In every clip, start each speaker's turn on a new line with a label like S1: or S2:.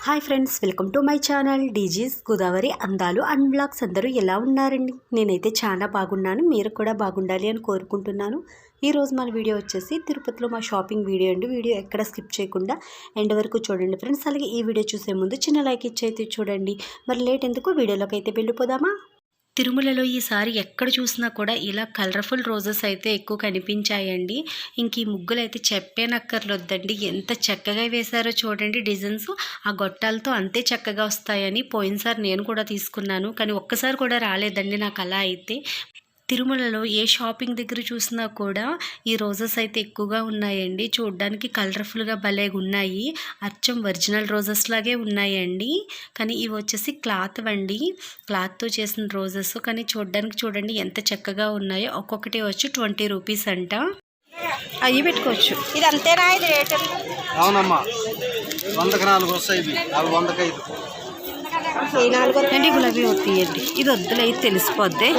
S1: Hi friends, welcome to my channel DG's Godavari అందాలు and blogs. అందరూ ఎలా ఉన్నారండి? నేనైతే చాలా బాగున్నాను. మీరు కూడా బాగుండాలి అని కోరుకుంటున్నాను. ఈరోజు మన వీడియో వచ్చేసి తిరుపతిలో మా షాపింగ్ వీడియో అండి. వీడియో ఎక్కడ స్కిప్ చేయకుండా ఎండ్ వరకు చూడండి ఫ్రెండ్స్. అలాగే ఈ వీడియో చూసే ముందు చిన్న లైక్ ఇచ్చి చూడండి. మరి లేట్ ఎందుకు, వీడియోలోకి అయితే వెళ్ళిపోదామా? తిరుమలలో ఈసారి ఎక్కడ చూసినా కూడా ఇలా కలర్ఫుల్ రోజెస్ అయితే ఎక్కువ కనిపించాయండి. ఇంక ఈ ముగ్గులు అయితే చెప్పేనక్కర్లొద్దండి, ఎంత చక్కగా వేశారో చూడండి. డిజైన్స్ ఆ గొట్టాలతో అంతే చక్కగా వస్తాయని పోయినసారి నేను కూడా తీసుకున్నాను, కానీ ఒక్కసారి కూడా రాలేదండి నాకు అలా అయితే. తిరుమలలో ఏ షాపింగ్ దగ్గర చూసినా కూడా ఈ రోజెస్ అయితే ఎక్కువగా ఉన్నాయండి. చూడడానికి కలర్ఫుల్గా భలేగా ఉన్నాయి, అచ్చం ఒరిజినల్ రోజెస్ లాగే ఉన్నాయండి. కానీ ఇవి వచ్చేసి క్లాత్ అండి, క్లాత్తో చేసిన రోజెస్. కానీ చూడడానికి చూడండి ఎంత చక్కగా ఉన్నాయో. ఒక్కొక్కటి వచ్చి 20 రూపీస్ అంట. అవి పెట్టుకోవచ్చు. ఇది అంతేనా? ఇది రేట్
S2: అవునమ్మా, 100కి 4 వస్తాయి. అవి 100కి 5.
S1: అండి గులాబీ తీయండి. ఇది వద్దులే, ఇది తెలిసిపోద్ది.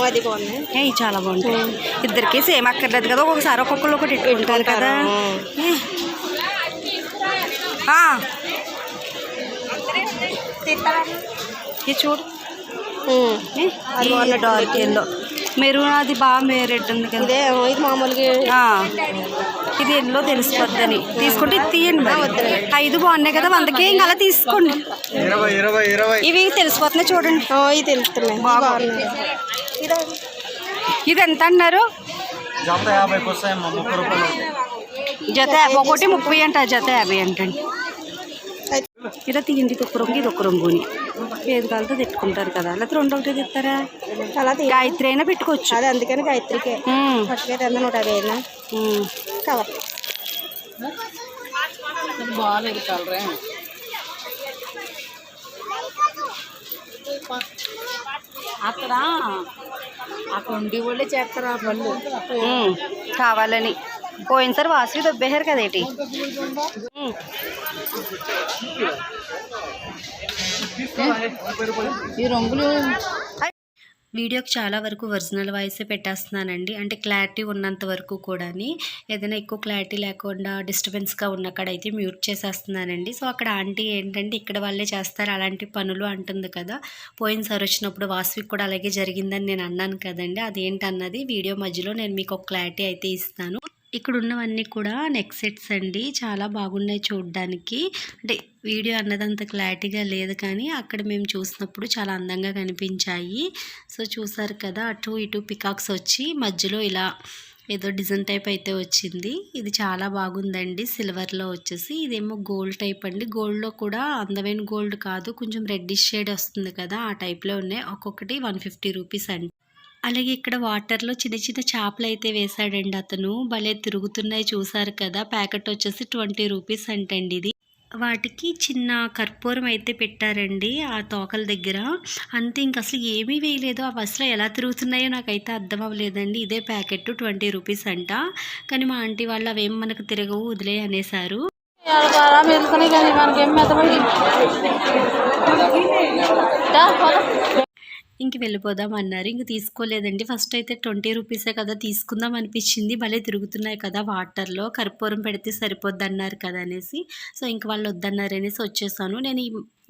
S3: అది బాగుంది,
S1: చాలా బాగుంటాయి. ఇద్దరికి సేమ్ అక్కర్లేదు కదా, ఒక్కొక్కసారి ఒక్కొక్కరు ఒకటి ఇట్టుకుంటారు కదా. ఇది చూడు, డార్క్ ఎల్లో, మెరూన్ అది బాగా రెడ్ ఉంది కదా.
S3: ఇది మామూలుగా
S1: ఇది ఎల్లో తెలిసిపోద్దని తీసుకుంటే ఇది తీయండి. 5 బాగున్నాయి కదా, 100కి ఇంకా అలా తీసుకోండి. ఇవి తెలిసిపోతున్నాయి చూడండి.
S3: ఇవి తెలుస్తున్నాయి.
S1: ఇది ఎంత అన్నారు? జత ఒకటి 30 అంట, జత 50 అంటండి. ఇలా తీయండి. ఇది ఒక రంగు, ఇది ఒక రంగుని ఏది కాలతో తెట్టుకుంటారు కదా. లేకపోతే 2 ఒకటి తెస్తారా?
S3: అలా
S1: గాయత్రి అయినా పెట్టుకోవచ్చు.
S3: అదే అందుకని గాయత్రికే ఫస్ట్ 150 అయినా కవర్
S2: బాగాలేదు కలరే.
S3: అక్కడ ఉండి వాళ్ళే చేస్తారు ఆ పళ్ళు
S1: కావాలని. పోయినసారి వాసి దొబ్బేశారు కదేటి.
S3: ఈ రంగులు
S1: వీడియోకి చాలా వరకు ఒరిజినల్ వాయిసే పెట్టేస్తున్నానండి, అంటే క్లారిటీ ఉన్నంత వరకు కూడా. ఏదైనా ఎక్కువ క్లారిటీ లేకుండా డిస్టర్బెన్స్గా ఉన్నక్కడైతే మ్యూట్ చేసేస్తున్నానండి. సో అక్కడ ఆంటీ ఏంటంటే ఇక్కడ వాళ్ళే చేస్తారు అలాంటి పనులు అంటుంది కదా. పోయినసారి వచ్చినప్పుడు వాసవికి కూడా అలాగే జరిగిందని నేను అన్నాను కదండి. అదేంటన్నది వీడియో మధ్యలో నేను మీకు ఒక క్లారిటీ అయితే ఇస్తాను. ఇక్కడ ఉన్నవన్నీ కూడా నెక్ సెట్స్ అండి, చాలా బాగున్నాయి చూడడానికి. అంటే వీడియో అన్నదంత క్లారిటీగా లేదు, కానీ అక్కడ మేము చూసినప్పుడు చాలా అందంగా కనిపించాయి. సో చూసారు కదా, అటు ఇటు పికాక్స్ వచ్చి మధ్యలో ఇలా ఏదో డిజైన్ టైప్ అయితే వచ్చింది. ఇది చాలా బాగుందండి. సిల్వర్లో వచ్చేసి ఇదేమో గోల్డ్ టైప్ అండి. గోల్డ్లో కూడా అందమైన గోల్డ్ కాదు, కొంచెం రెడ్డిష్ షేడ్ వస్తుంది కదా, ఆ టైప్లో ఉన్నాయి. ఒక్కొక్కటి 150 రూపీస్ అండి. అలాగే ఇక్కడ వాటర్లో చిన్న చిన్న చేపలు అయితే వేసాడండి అతను, భలే తిరుగుతున్నాయి చూసారు కదా. ప్యాకెట్ వచ్చేసి 20 రూపీస్ అంటండి. ఇది వాటికి చిన్న కర్పూరం అయితే పెట్టారండి ఆ తోకల దగ్గర, అంతే. ఇంక అసలు ఏమీ వేయలేదు. ఆ బస్సులో ఎలా తిరుగుతున్నాయో నాకైతే అర్థం అవ్వలేదండి. ఇదే ప్యాకెట్ 20 రూపీస్ అంట. కానీ మా ఆంటీ వాళ్ళు అవేం మనకు తిరగవు, వదిలే అనేసారు. ఇంక వెళ్ళిపోదాం అన్నారు. ఇంక తీసుకోలేదండి. ఫస్ట్ అయితే 20 రూపీసే కదా తీసుకుందాం అనిపించింది. భలే తిరుగుతున్నాయి కదా వాటర్లో, కర్పూరం పెడితే సరిపోద్ది అన్నారు కదా అనేసి. సో ఇంక వాళ్ళు వద్దన్నారు అనేసి వచ్చేసాను. నేను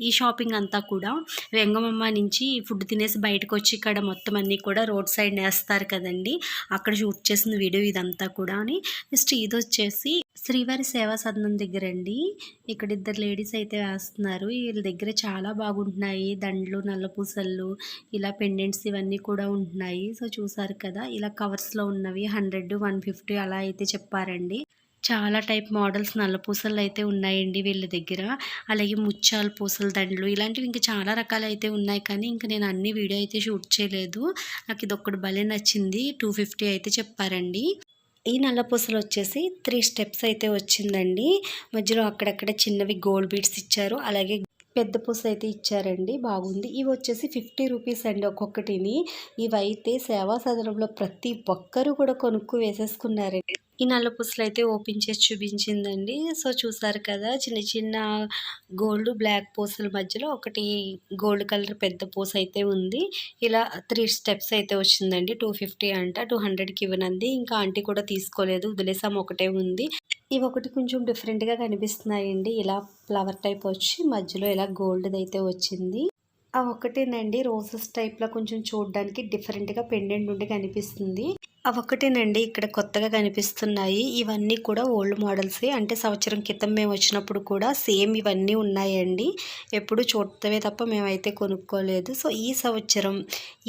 S1: ఈ షాపింగ్ అంతా కూడా వెంగమమ్మ నుంచి ఫుడ్ తినేసి బయటకు వచ్చి ఇక్కడ మొత్తం అన్నీ కూడా రోడ్ సైడ్ వేస్తారు కదండి, అక్కడ షూట్ చేసిన వీడియో ఇదంతా కూడా. అని నెక్స్ట్ ఇది వచ్చేసి శ్రీవారి సేవా సదనం దగ్గర అండి. ఇక్కడ 2 లేడీస్ అయితే వేస్తున్నారు. వీళ్ళ దగ్గర చాలా బాగుంటున్నాయి దండలు, నల్ల పూసలు, ఇలా పెండెంట్స్ ఇవన్నీ కూడా ఉంటున్నాయి. సో చూసారు కదా, ఇలా కవర్స్లో ఉన్నవి 100, 150 అలా అయితే చెప్పారండి. చాలా టైప్ మోడల్స్ నల్ల పూసలు అయితే ఉన్నాయండి వీళ్ళ దగ్గర. అలాగే ముత్యాల పూసల దండలు, ఇలాంటివి ఇంకా చాలా రకాలు అయితే ఉన్నాయి. కానీ ఇంకా నేను అన్ని వీడియో అయితే షూట్ చేయలేదు. నాకు ఇది ఒక్కటి భలే నచ్చింది, 250 అయితే చెప్పారండి. ఈ నల్ల పూసలు వచ్చేసి 3 స్టెప్స్ అయితే వచ్చిందండి. మధ్యలో అక్కడక్కడ చిన్నవి గోల్డ్ బీడ్స్ ఇచ్చారు, అలాగే పెద్ద పూస అయితే ఇచ్చారండి, బాగుంది. ఇవి వచ్చేసి 50 రూపీస్ అండి ఒక్కొక్కటిని. ఇవైతే సేవా సదనంలో ప్రతి ఒక్కరూ కూడా కొనుక్కు వేసేసుకున్నారండి. ఈ నల్ల పూసలు అయితే ఓపెన్ చేసి చూపించిందండి. సో చూసారు కదా, చిన్న చిన్న గోల్డ్ బ్లాక్ పూసల మధ్యలో ఒకటి గోల్డ్ కలర్ పెద్ద పూస అయితే ఉంది. ఇలా 3 స్టెప్స్ అయితే వచ్చిందండి. 250 అంట, 200కి ఇవ్వనంది. ఇంకా ఆంటీ కూడా తీసుకోలేదు, వదిలేసాము, ఒకటే ఉంది. ఇవి ఒకటి కొంచెం డిఫరెంట్గా కనిపిస్తున్నాయండి. ఇలా ఫ్లవర్ టైప్ వచ్చి మధ్యలో ఇలా గోల్డ్ది అయితే వచ్చింది. ఆ ఒకటేనండి రోజెస్ టైప్లో కొంచెం చూడడానికి డిఫరెంట్గా పెండెంట్ ఉండి కనిపిస్తుంది. అవొక్కటేనండి ఇక్కడ కొత్తగా కనిపిస్తున్నాయి. ఇవన్నీ కూడా ఓల్డ్ మోడల్సే. అంటే సంవత్సరం క్రితం మేము వచ్చినప్పుడు కూడా సేమ్ ఇవన్నీ ఉన్నాయండి. ఎప్పుడు చూడటమే తప్ప మేమైతే కొనుక్కోలేదు. సో ఈ సంవత్సరం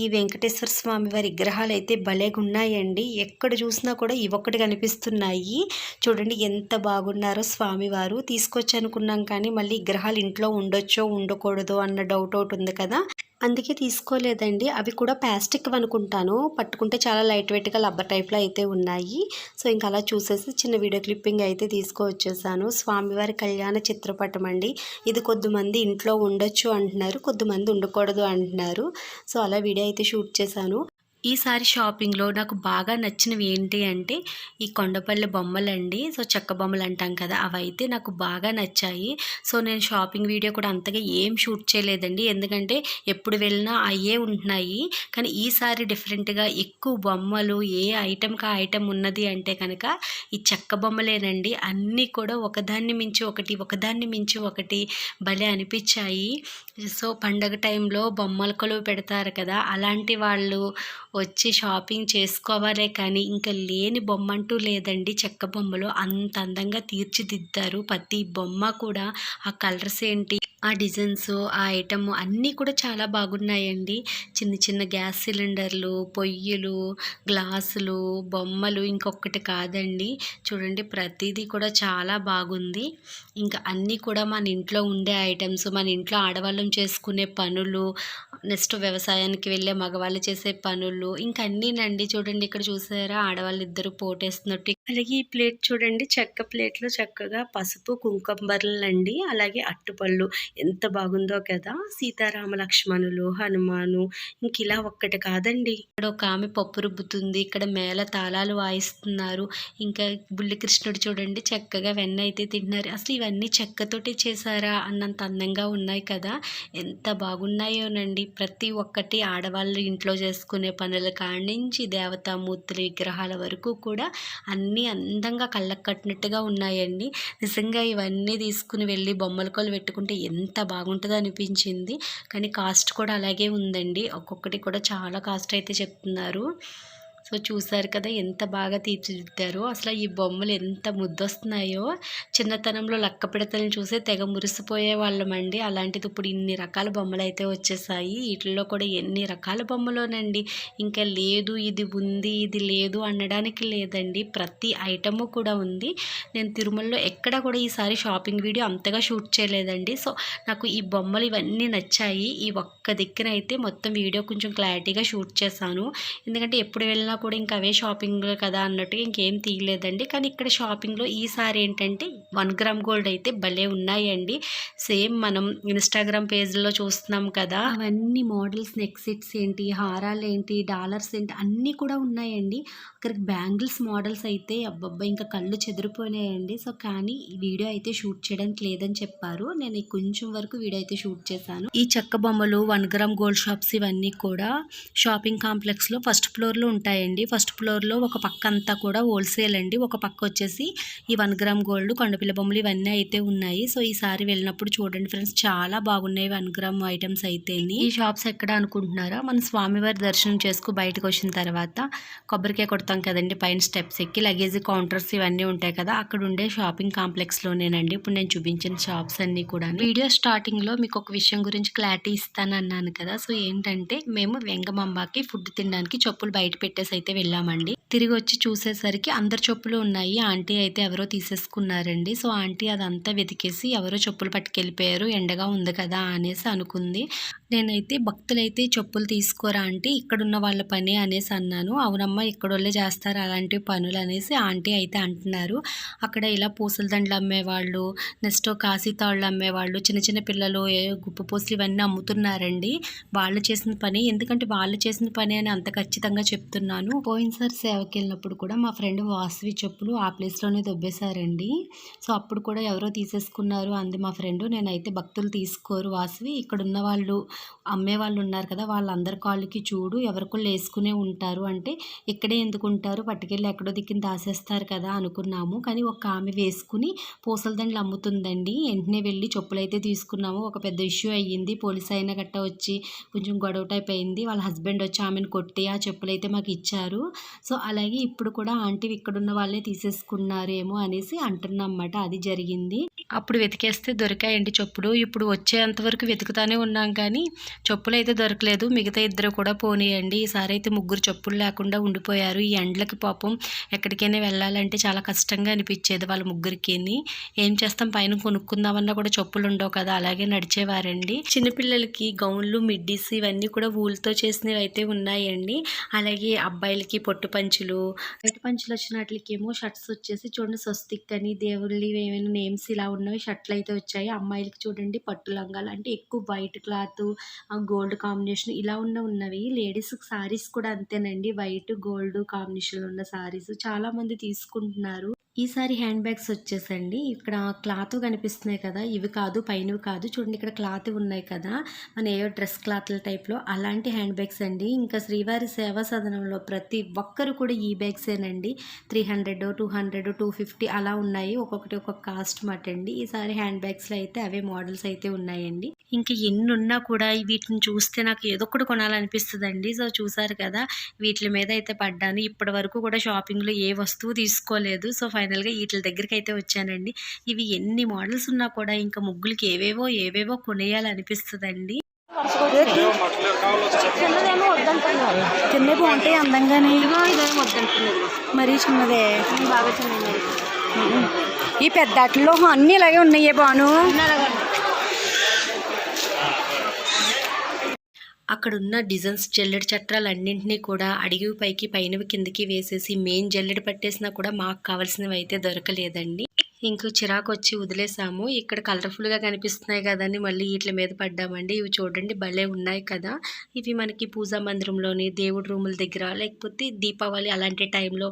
S1: ఈ వెంకటేశ్వర స్వామి వారి విగ్రహాలు అయితే భలేగా ఉన్నాయండి. ఎక్కడ చూసినా కూడా ఇవొక్కటి కనిపిస్తున్నాయి. చూడండి ఎంత బాగున్నారో స్వామివారు. తీసుకొచ్చి అనుకున్నాం కానీ మళ్ళీ విగ్రహాలు ఇంట్లో ఉండొచ్చో ఉండకూడదో అన్న డౌట్ ఒకటి ఉంది కదా, అందుకే తీసుకోలేదండి. అవి కూడా ప్లాస్టిక్ అనుకుంటాను. పట్టుకుంటే చాలా లైట్ వెయిట్గా రబ్బర్ టైప్లో అయితే ఉన్నాయి. సో ఇంకా అలా చూసేసి చిన్న వీడియో క్లిప్పింగ్ అయితే తీసుకొచ్చేసాను. స్వామివారి కళ్యాణ చిత్రపటం అండి. ఇది కొద్దిమంది ఇంట్లో ఉండొచ్చు అంటున్నారు, కొద్దిమంది ఉండకూడదు అంటున్నారు. సో అలా వీడియో అయితే షూట్ చేశాను. ఈసారి షాపింగ్లో నాకు బాగా నచ్చినవి ఏంటి అంటే ఈ కొండపల్లి బొమ్మలండి. సో చెక్క బొమ్మలు అంటాం కదా, అవైతే నాకు బాగా నచ్చాయి. సో నేను షాపింగ్ వీడియో కూడా అంతగా ఏం షూట్ చేయలేదండి, ఎందుకంటే ఎప్పుడు వెళ్ళినా అయ్యే ఉంటున్నాయి. కానీ ఈసారి డిఫరెంట్గా ఎక్కువ బొమ్మలు ఏ ఐటెంకి ఆ ఐటెం ఉన్నది అంటే కనుక ఈ చెక్క బొమ్మలేనండి. అన్నీ కూడా ఒకదాన్ని మించి ఒకటి ఒకదాన్ని మించి ఒకటి భలే అనిపించాయి. సో పండగ టైంలో బొమ్మల కొలువు పెడతారు కదా, అలాంటి వాళ్ళు వచ్చి షాపింగ్ చేసుకోవాలే కానీ ఇంకా లేని బొమ్మ అంటూ లేదండి. చెక్క బొమ్మలు అంత అందంగా తీర్చిదిద్దారు. ప్రతి బొమ్మ కూడా ఆ కలర్స్ ఏంటి, ఆ డిజైన్స్, ఆ ఐటమ్ అన్నీ కూడా చాలా బాగున్నాయండి. చిన్న చిన్న గ్యాస్ సిలిండర్లు, పొయ్యిలు, గ్లాసులు, బొమ్మలు ఇంకొకటి కాదండి. చూడండి ప్రతిదీ కూడా చాలా బాగుంది. ఇంకా అన్నీ కూడా మన ఇంట్లో ఉండే ఐటమ్స్, మన ఇంట్లో ఆడవాళ్ళం చేసుకునే పనులు, నెక్స్ట్ వ్యవసాయానికి వెళ్ళే మగవాళ్ళు చేసే పనులు, ఇంకా అన్నీనండి. చూడండి ఇక్కడ చూసారా ఆడవాళ్ళు ఇద్దరు పోటేస్తున్నట్టు. అలాగే ఈ ప్లేట్ చూడండి, చెక్క ప్లేట్లో చక్కగా పసుపు కుంకుమ బర్రెలండి, అలాగే అట్టుపళ్ళు ఎంత బాగుందో కదా. సీతారామ లక్ష్మణులు, హనుమాను, ఇంక ఇలా ఒక్కటి కాదండి. ఇక్కడ ఒక ఆమె పప్పు రుబ్బుతుంది, ఇక్కడ మేళ తాళాలు వాయిస్తున్నారు. ఇంకా బుల్లి కృష్ణుడు చూడండి చక్కగా వెన్న అయితే తింటున్నారు. అసలు ఇవన్నీ చెక్కతోటి చేశారా అన్నంత అందంగా ఉన్నాయి కదా, ఎంత బాగున్నాయోనండి. ప్రతి ఒక్కటి ఆడవాళ్ళు ఇంట్లో చేసుకునే పనుల కాడి నుంచి దేవతామూర్తుల విగ్రహాల వరకు కూడా అన్నీ అందంగా కళ్ళకు కట్టినట్టుగా ఉన్నాయండి. నిజంగా ఇవన్నీ తీసుకుని వెళ్ళి బొమ్మల కొలు పెట్టుకుంటే ఎంత బాగుంటుందో అనిపించింది. కానీ కాస్ట్ కూడా అలాగే ఉందండి. ఒక్కొక్కటి కూడా చాలా కాస్ట్ అయితే చెప్తున్నారు. సో చూసారు కదా ఎంత బాగా తీర్చిదిద్దారో. అసలు ఈ బొమ్మలు ఎంత ముద్దొస్తున్నాయో. చిన్నతనంలో లక్క పిడతలను చూసే తెగ మురిసిపోయే వాళ్ళమండి. అలాంటిది ఇప్పుడు ఇన్ని రకాల బొమ్మలు అయితే వచ్చేసాయి. వీటిల్లో కూడా ఎన్ని రకాల బొమ్మలోనండి. ఇంకా లేదు ఇది ఉంది ఇది లేదు అనడానికి లేదండి. ప్రతి ఐటము కూడా ఉంది. నేను తిరుమలలో ఎక్కడ కూడా ఈసారి షాపింగ్ వీడియో అంతగా షూట్ చేయలేదండి. సో నాకు ఈ బొమ్మలు ఇవన్నీ నచ్చాయి. ఈ ఒక్క దిక్కున అయితే మొత్తం వీడియో కొంచెం క్లారిటీగా షూట్ చేశాను. ఎందుకంటే ఎప్పుడు వెళ్ళినా కూడా ఇంకా అవే షాపింగ్ కదా అన్నట్టుగా ఇంకేం తీయలేదండి. కానీ ఇక్కడ షాపింగ్లో ఈసారి ఏంటంటే 1 గ్రామ్ గోల్డ్ అయితే భలే ఉన్నాయండి. సేమ్ మనం ఇన్స్టాగ్రామ్ పేజ్లో చూస్తున్నాం కదా, అవన్నీ మోడల్స్, నెక్ సెట్స్ ఏంటి, హారాలు ఏంటి, డాలర్స్ ఏంటి అన్నీ కూడా ఉన్నాయండి. అక్కడికి బ్యాంగిల్స్ మోడల్స్ అయితే అబ్బబ్బా ఇంకా కళ్ళు చెదిరిపోయినాయండి. సో కానీ ఈ వీడియో అయితే షూట్ చేయడానికి లేదని చెప్పారు. నేను కొంచెం వరకు వీడియో అయితే షూట్ చేశాను. ఈ చెక్క బొమ్మలు 1 గ్రామ్ గోల్డ్ షాప్స్ ఇవన్నీ కూడా షాపింగ్ కాంప్లెక్స్లో ఫస్ట్ ఫ్లోర్లో ఉంటాయండి. ఫస్ట్ ఫ్లోర్లో ఒక పక్క అంతా కూడా హోల్సేల్ అండి, ఒక పక్క వచ్చేసి ఈ 1 గ్రామ్ గోల్డ్, కొండపిల్ల బొమ్మలు ఇవన్నీ అయితే ఉన్నాయి. సో ఈసారి వెళ్ళినప్పుడు చూడండి ఫ్రెండ్స్ చాలా బాగున్నాయి 1 గ్రామ్ ఐటమ్స్ అయితే. ఈ షాప్స్ ఎక్కడ అనుకుంటున్నారా, మన స్వామివారి దర్శనం చేసుకు బయటకు వచ్చిన తర్వాత కొబ్బరికాయ కొడతాం కదండి, పైన స్టెప్స్ ఎక్కి లగేజ్ కౌంటర్స్ ఇవన్నీ ఉంటాయి కదా, అక్కడ ఉండే షాపింగ్ కాంప్లెక్స్లోనేనండి ఇప్పుడు నేను చూపించిన షాప్స్ అన్నీ కూడా. వీడియో స్టార్టింగ్లో మీకు ఒక విషయం గురించి క్లారిటీ ఇస్తాను అన్నాను కదా. సో ఏంటంటే మేము వెంగమాంబకి ఫుడ్ తినడానికి చెప్పులు బయట పెట్టేసి అయితే వెళ్ళామండి. తిరిగి వచ్చి చూసేసరికి అందరు చెప్పులు ఉన్నాయి. ఆంటీ అయితే ఎవరో తీసేసుకున్నారండి. సో ఆంటీ అదంతా వెతికేసి ఎవరో చెప్పులు పట్టుకెళ్ళిపోయారు, ఎండగా ఉంది కదా అనేసి అనుకుంది. నేనైతే భక్తులైతే చెప్పులు తీసుకోరా ఆంటీ, ఇక్కడున్న వాళ్ళ పని అనేసి అన్నాను. అవునమ్మా ఇక్కడోళ్ళే చేస్తారు అలాంటి పనులు అనేసి ఆంటీ అయితే అంటున్నారు. అక్కడ ఇలా పూసల దండలు అమ్మేవాళ్ళు, నెక్స్ట్ కాశీతాళ్ళు అమ్మేవాళ్ళు, చిన్న చిన్న పిల్లలు గుప్ప పూసలు ఇవన్నీ అమ్ముతున్నారండి. వాళ్ళు చేసిన పని, ఎందుకంటే వాళ్ళు చేసిన పని అని అంత ఖచ్చితంగా చెప్తున్నాను. పోయినసారి సేవకి వెళ్ళినప్పుడు కూడా మా ఫ్రెండ్ వాసవి చెప్పులు ఆ ప్లేస్లోనే దొబ్బేశారండి. సో అప్పుడు కూడా ఎవరో తీసేసుకున్నారు అంది మా ఫ్రెండ్. నేనైతే భక్తులు తీసుకోరు వాసవి, ఇక్కడ ఉన్న వాళ్ళు అమ్మే వాళ్ళు ఉన్నారు కదా, వాళ్ళందరి కాళ్ళకి చూడు ఎవరికొళ్ళు వేసుకునే ఉంటారు అంటే ఇక్కడే ఎందుకు ఉంటారు, పట్టుకెళ్ళి ఎక్కడో దిక్కుని దాసేస్తారు కదా అనుకున్నాము. కానీ ఒక ఆమె వేసుకుని పూసల దండలు అమ్ముతుందండి. వెంటనే వెళ్ళి చెప్పులైతే తీసుకున్నాము. ఒక పెద్ద ఇష్యూ అయ్యింది. పోలీస్ అయినా గట్టా వచ్చి కొంచెం గొడవ టైప్ అయింది. వాళ్ళ హస్బెండ్ వచ్చి ఆమెను కొట్టి ఆ చెప్పులైతే మాకు ఇచ్చారు. సో అలాగే ఇప్పుడు కూడా ఆంటీ ఇక్కడున్న వాళ్ళే తీసేసుకున్నారేమో అనేసి అంటున్నమాట. అది జరిగింది. అప్పుడు వెతికేస్తే దొరికాయండి చెప్పులు. ఇప్పుడు వచ్చేంతవరకు వెతుకుతానే ఉన్నాం కానీ చెప్పులు అయితే దొరకలేదు. మిగతా ఇద్దరు కూడా పోనీయండి. ఈసారి అయితే ముగ్గురు చెప్పులు లేకుండా ఉండిపోయారు. ఈ ఎండలకి పాపం ఎక్కడికైనా వెళ్ళాలంటే చాలా కష్టంగా అనిపించేది వాళ్ళ ముగ్గురికి. ఏం చేస్తాం, పైన కొనుక్కుందామన్నా కూడా చెప్పులు ఉండవు కదా, అలాగే నడిచేవారండి. చిన్నపిల్లలకి గౌన్లు, మిడ్డీస్ ఇవన్నీ కూడా ఊళ్ళతో చేసినవి అయితే ఉన్నాయండి. అలాగే అబ్బాయిలకి పొట్టు పంచులు వచ్చిన వాటికేమో షర్ట్స్ వచ్చేసి చూడండి స్వస్తిక్ అని దేవుళ్ళు ఏమైనా నేమ్స్ ఇలా ఉన్నవి షర్ట్లు అయితే వచ్చాయి. అమ్మాయిలకి చూడండి పట్టు లంగాలు అంటే ఎక్కువ వైట్ క్లాత్, గోల్డ్ కాంబినేషన్ ఇలా ఉన్నవి. లేడీస్ సారీస్ కూడా అంతేనండి, వైట్ గోల్డ్ కాంబినేషన్ ఉన్న సారీస్ చాలా మంది తీసుకుంటున్నారు. ఈసారి హ్యాండ్ బ్యాగ్స్ వచ్చేసండి ఇక్కడ క్లాత్ కనిపిస్తున్నాయి కదా, ఇవి కాదు పైనవి కాదు, చూడండి ఇక్కడ క్లాత్ ఉన్నాయి కదా మన ఏవో డ్రెస్ క్లాత్ల టైప్లో అలాంటి హ్యాండ్ బ్యాగ్స్ అండి. ఇంకా శ్రీవారి సేవా సదనంలో ప్రతి ఒక్కరు కూడా ఈ బ్యాగ్సేనండి. 300, 200, 250 అలా ఉన్నాయి. ఒక్కొక్కటి ఒక్కొక్క కాస్ట్ మాట అండి. ఈసారి హ్యాండ్ బ్యాగ్స్లో అయితే అవే మోడల్స్ అయితే ఉన్నాయండి. ఇంకా ఎన్ని ఉన్నా కూడా వీటిని చూస్తే నాకు ఏదో ఒకటి కొనాలనిపిస్తుందండి. సో చూసారు కదా, వీటి మీద అయితే పడ్డాను. ఇప్పటి వరకు కూడా షాపింగ్లో ఏ వస్తువు తీసుకోలేదు. సో ఫైనల్గా వీటి దగ్గరికి అయితే వచ్చానండి. ఇవి ఎన్ని మోడల్స్ ఉన్నా కూడా ఇంకా ముగ్గులకి ఏవేవో కొనేయాలనిపిస్తుందండి.
S3: చిన్న బాగుంటాయి అందంగానే, మరీ చిన్నదే
S1: బాగా చిన్నది.
S3: ఈ పెద్దట్లో అన్నీ ఇలాగే ఉన్నాయి బాను.
S1: అక్కడున్న డిజైన్స్ జల్లెడ చట్రాలన్నింటినీ కూడా అడిగివి పైకి పైనవి కిందకి వేసేసి మెయిన్ జల్లెడ పట్టేసినా కూడా మాకు కావాల్సినవి అయితే దొరకలేదండి. ఇంకో చిరాకు వచ్చి వదిలేసాము. ఇక్కడ కలర్ఫుల్గా కనిపిస్తున్నాయి కదండి, మళ్ళీ వీటి మీద పడ్డామండి. ఇవి చూడండి భలే ఉన్నాయి కదా. ఇవి మనకి పూజా మందిరంలోని దేవుడి రూముల దగ్గర లేకపోతే దీపావళి అలాంటి టైంలో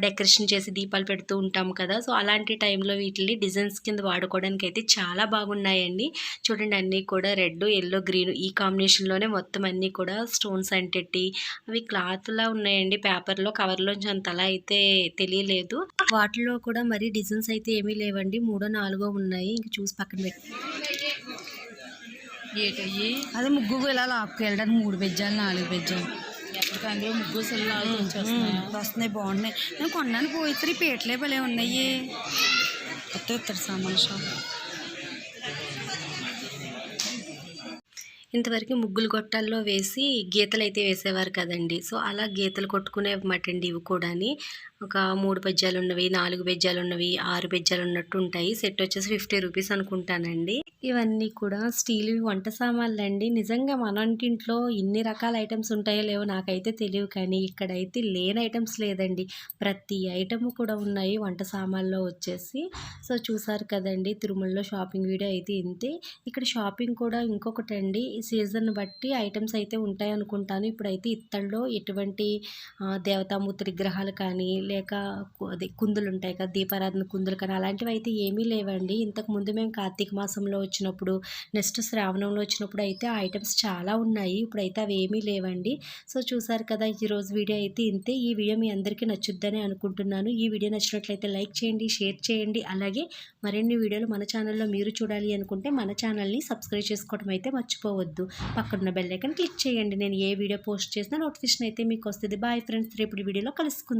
S1: డెకరేషన్ చేసి దీపాలు పెడుతూ ఉంటాం కదా. సో అలాంటి టైంలో వీటిని డిజైన్స్ కింద వాడుకోవడానికి అయితే చాలా బాగున్నాయండి. చూడండి అన్నీ కూడా రెడ్, ఎల్లో, గ్రీన్ ఈ కాంబినేషన్లోనే మొత్తం అన్నీ కూడా స్టోన్స్ అంటెట్టి అవి క్లాత్లా ఉన్నాయండి. పేపర్లో కవర్లోంచి అంతలా అయితే తెలియలేదు. వాటిలో కూడా మరి డిజైన్స్ అయితే ఏమీ లేవండి. 3, 4 ఉన్నాయి. ఇంక చూసి పక్కన పెట్టి
S3: అదే ముగ్గు ఇలా లాక్కు వెళ్ళడానికి 3 బెజ్జాలు 4 బెజ్జాలు
S2: అందులో ముగ్గు సెల్లు
S3: వస్తున్నాయి, బాగున్నాయి. నేను కొన్నాను పోయి పేటలే భలే ఉన్నాయి. కొత్త సామాన్ షాప్.
S1: ఇంతవరకు ముగ్గులు గొట్టాల్లో వేసి గీతలు అయితే వేసేవారు కదండి. సో అలా గీతలు కొట్టుకునే మటండి ఇవి కూడాని. ఒక 3 బెజ్జాలు ఉన్నవి, 4 బెజ్జాలు ఉన్నవి, 6 బెజ్జాలు ఉన్నట్టు ఉంటాయి. సెట్ వచ్చేసి 50 రూపీస్ అనుకుంటానండి. ఇవన్నీ కూడా స్టీల్ వంట సామాన్లు అండి. నిజంగా మన ఇంట్లో ఇన్ని రకాల ఐటమ్స్ ఉంటాయో లేవో నాకైతే తెలియదు, కానీ ఇక్కడైతే లేని ఐటమ్స్ లేదండి. ప్రతి ఐటమ్ కూడా ఉన్నాయి వంట సామాన్లో వచ్చేసి. సో చూసారు కదండి, తిరుమలలో షాపింగ్ వీడియో అయితే ఇంతే. ఇక్కడ షాపింగ్ కూడా ఇంకొకటి అండి, ఈ సీజన్ బట్టి ఐటమ్స్ అయితే ఉంటాయి అనుకుంటాను. ఇప్పుడైతే ఇత్తడిలో ఎటువంటి దేవతామూర్తి విగ్రహాలు కానీ లేక అదే కుందులు ఉంటాయి కదా, దీపారాధన కుందులు కానీ అలాంటివి అయితే ఏమీ లేవండి. ఇంతకుముందు మేము కార్తీక మాసంలో వచ్చినప్పుడు, నెక్స్ట్ శ్రావణంలో వచ్చినప్పుడు అయితే ఆ ఐటమ్స్ చాలా ఉన్నాయి. ఇప్పుడైతే అవి ఏమీ లేవండి. సో చూసారు కదా, ఈరోజు వీడియో అయితే ఇంతే. ఈ వీడియో మీ అందరికీ నచ్చుద్దని అనుకుంటున్నాను. ఈ వీడియో నచ్చినట్లయితే లైక్ చేయండి, షేర్ చేయండి. అలాగే మరిన్ని వీడియోలు మన ఛానల్లో మీరు చూడాలి అనుకుంటే మన ఛానల్ని సబ్స్క్రైబ్ చేసుకోవడం అయితే మర్చిపోవద్దు. పక్కన బెల్ ఐకాన్ క్లిక్ చేయండి. నేను ఏ వీడియో పోస్ట్ చేసినా నోటిఫికేషన్ అయితే మీకు వస్తుంది. బాయ్ ఫ్రెండ్స్, రేపు వీడియోలో కలుసుకుందాం.